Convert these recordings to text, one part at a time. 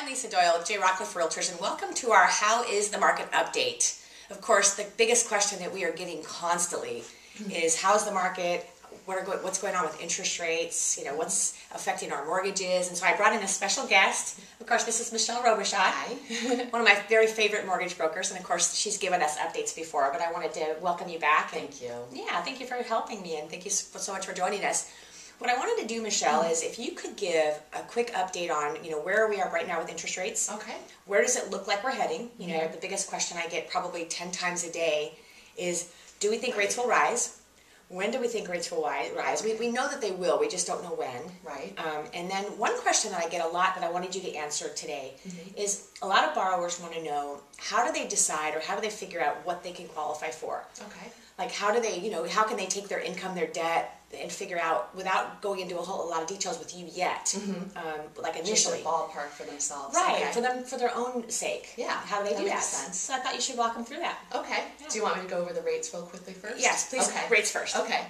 I'm Lisa Doyle with Rockcliff Realtors, and welcome to our How is the Market update. Of course, the biggest question that we are getting constantly is how's the market, what's going on with interest rates, what's affecting our mortgages. And so I brought in a special guest. Of course, this is Michelle Robichaud. Hi. One of my very favorite mortgage brokers, and of course, she's given us updates before, but I wanted to welcome you back. Thank you. Yeah, thank you for helping me, and thank you so much for joining us. What I wanted to do, Michelle, is if you could give a quick update on, where we are right now with interest rates. Okay. Where does it look like we're heading? The biggest question I get probably 10 times a day is, do we think rates will rise? When do we think rates will rise? We know that they will, we just don't know when. Right. And then one question that I get a lot that I wanted you to answer today is a lot of borrowers want to know, how do they decide or how do they figure out what they can qualify for? Okay. Like how do they, how can they take their income, their debt, and figure out, without going into a lot of details with you yet, like initially. Just a ballpark for themselves. Right, okay. for their own sake. Yeah, how do they do that? Makes sense. So I thought you should walk them through that. Okay. Yeah. Do you want me to go over the rates real quickly first? Yes, please. Okay. Rates first. Okay.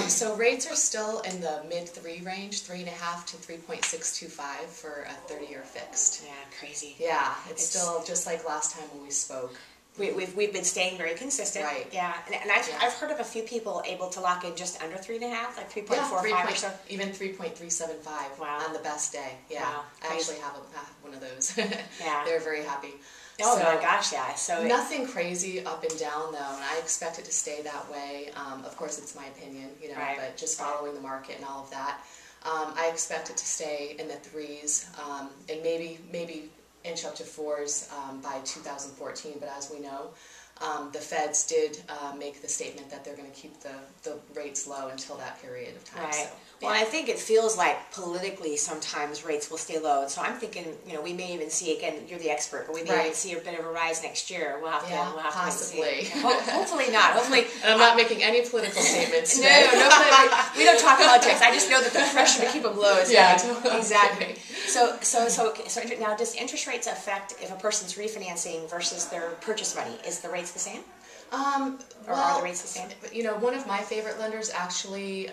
So rates are still in the mid-3 range, 3.5 to 3.625 for a 30-year fixed. Yeah, crazy. Yeah, it's still just like last time when we spoke. We've been staying very consistent. Right. Yeah, and I've heard of a few people able to lock in just under 3.5, like 3.45 or so. Even 3.375 on the best day. Yeah, wow. I actually have one of those. Yeah, they're very happy. Oh my gosh, yeah. So nothing crazy up and down though, and I expect it to stay that way. Of course, it's my opinion, right. But just following the market and all of that, I expect it to stay in the 3s and maybe inch up to 4s by 2014, but as we know, the feds did make the statement that they're going to keep the rates low until that period of time. Right. So, well, I think it feels like politically sometimes rates will stay low, and so I'm thinking, we may even see, again, you're the expert, but we may even see a bit of a rise next year. We'll have to possibly. See. Hopefully not. Hopefully. And I'm not making any political statements today. No, we don't talk politics. I just know that the pressure to keep them low is totally. Exactly. So now, does interest rates affect if a person's refinancing versus their purchase money? Is the rates the same? Or are the rates the same? One of my favorite lenders actually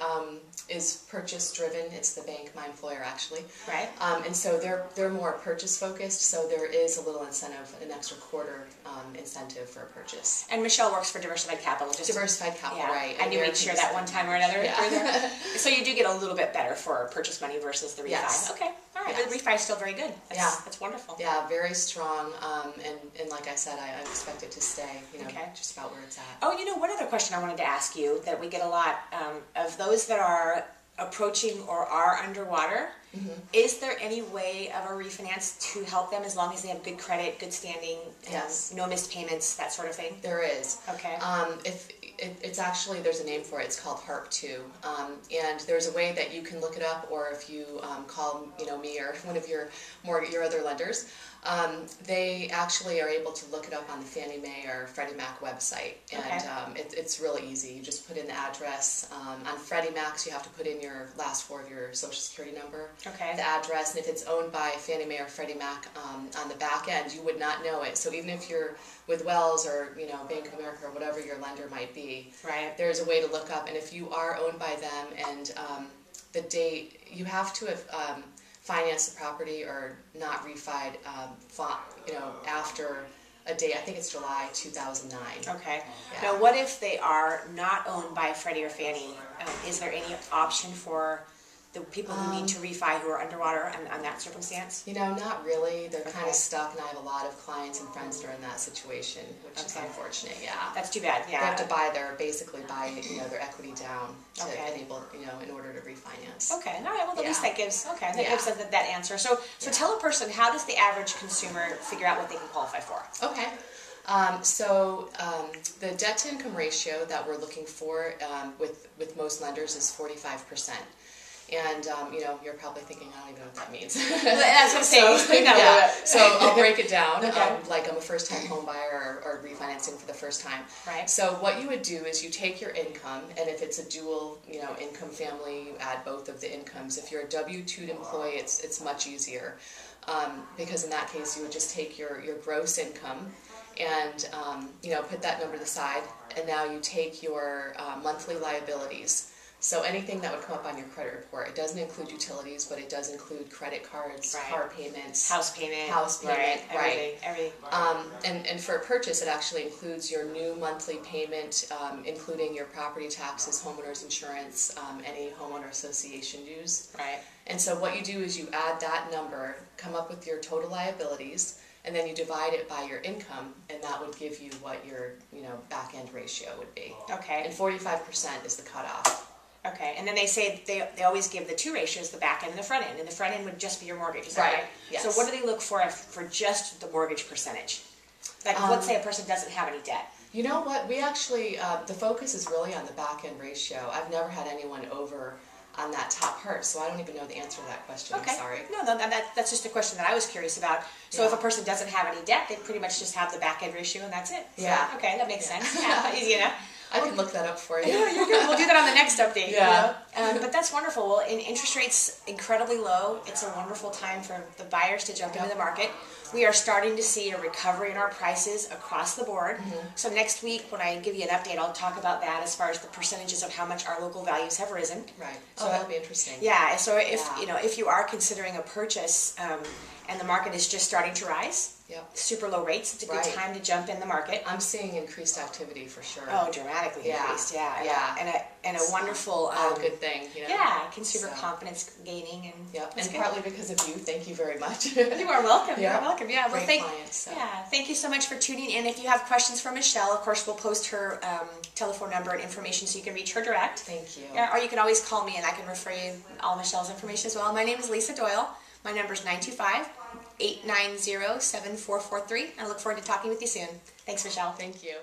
is purchase driven. It's the bank, my employer actually. Right. And so they're more purchase focused. So there is a little incentive, an extra quarter incentive for a purchase. And Michelle works for Diversified Capital. Diversified Capital, right? I knew we'd share that one time or another. Yeah. So you do get a little bit better for purchase money versus the refi. Yes. Okay. All right. Yes. The refi is still very good. That's wonderful. Yeah, very strong. And like I said, I expect it to stay. Just about where it's at. Oh, one other question I wanted to ask you that we get a lot of those that are approaching or are underwater. Is there any way of a refinance to help them as long as they have good credit, good standing, no missed payments, that sort of thing? There is. Okay. It's actually, there's a name for it. It's called HARP 2, and there's a way that you can look it up, or if you call me or one of your other lenders, they actually are able to look it up on the Fannie Mae or Freddie Mac website, and it's really easy. You just put in the address. On Freddie Mac's, you have to put in your last 4 of your social security number, the address, and if it's owned by Fannie Mae or Freddie Mac on the back end, you would not know it. So even if you're with Wells or Bank of America or whatever your lender might be, there's a way to look up, and if you are owned by them and the date, you have to have financed the property or not refied, after a date. I think it's July 2009. Okay. Yeah. Now, what if they are not owned by Freddie or Fannie? Is there any option for the people who need to refi who are underwater on that circumstance? Not really. They're kind of stuck, and I have a lot of clients and friends that are in that situation, which is unfortunate. Yeah, that's too bad. Yeah, they have to basically buy their equity down to enable in order to refinance. Okay, all right. Well, at least that gives gives us that answer. So tell a person, how does the average consumer figure out what they can qualify for? Okay. The debt to income ratio that we're looking for with most lenders is 45%. And, you're probably thinking, I don't even know what that means. That's what I'm saying. So I'll break it down. Like I'm a first-time home buyer or refinancing for the first time. Right. So what you would do is you take your income, and if it's a dual, income family, you add both of the incomes. If you're a W-2 employee, it's much easier. Because in that case, you would just take your gross income and, put that number to the side, and now you take your monthly liabilities. So anything that would come up on your credit report, it doesn't include utilities, but it does include credit cards, Right. car payments, House payment, right? everything. And for a purchase, it actually includes your new monthly payment, including your property taxes, homeowners insurance, any homeowner association dues. Right. And so what you do is you add that number, come up with your total liabilities, and then you divide it by your income, and that would give you what your back end ratio would be. Okay. And 45% is the cutoff. Okay, and then they say they always give the two ratios, the back end and the front end, and the front end would just be your mortgage, is that right? Yes. So what do they look for just the mortgage percentage? Like, let's say a person doesn't have any debt. You know what, we actually, the focus is really on the back end ratio. I've never had anyone over on that top part, so I don't even know the answer to that question. Okay. I'm sorry. No, that's just a question that I was curious about. So if a person doesn't have any debt, they pretty much just have the back end ratio and that's it. So, yeah. Okay, that makes sense. Yeah, easy enough. I can look that up for you. Yeah, you're good. We'll do that on the next update. Yeah. But that's wonderful. Well, in interest rates incredibly low. It's a wonderful time for the buyers to jump into the market. We are starting to see a recovery in our prices across the board. So next week, when I give you an update, I'll talk about that as far as the percentages of how much our local values have risen. Right. So that'll be interesting. Yeah. So if you are considering a purchase and the market is just starting to rise. Yep. Super low rates. It's a good time to jump in the market. I'm seeing increased activity for sure. Oh, dramatically increased. Yeah. And a wonderful good thing. Yeah, consumer confidence gaining and partly because of you. Thank you very much. You are welcome. Yeah. You're welcome. Yeah. Well, Great clients, so. Thank you so much for tuning in. If you have questions for Michelle, of course, we'll post her telephone number and information so you can reach her direct. Thank you. Yeah, or you can always call me and I can refer you all Michelle's information as well. My name is Lisa Doyle. My number is 925-890-7443. I look forward to talking with you soon. Thanks, Michelle. Thank you.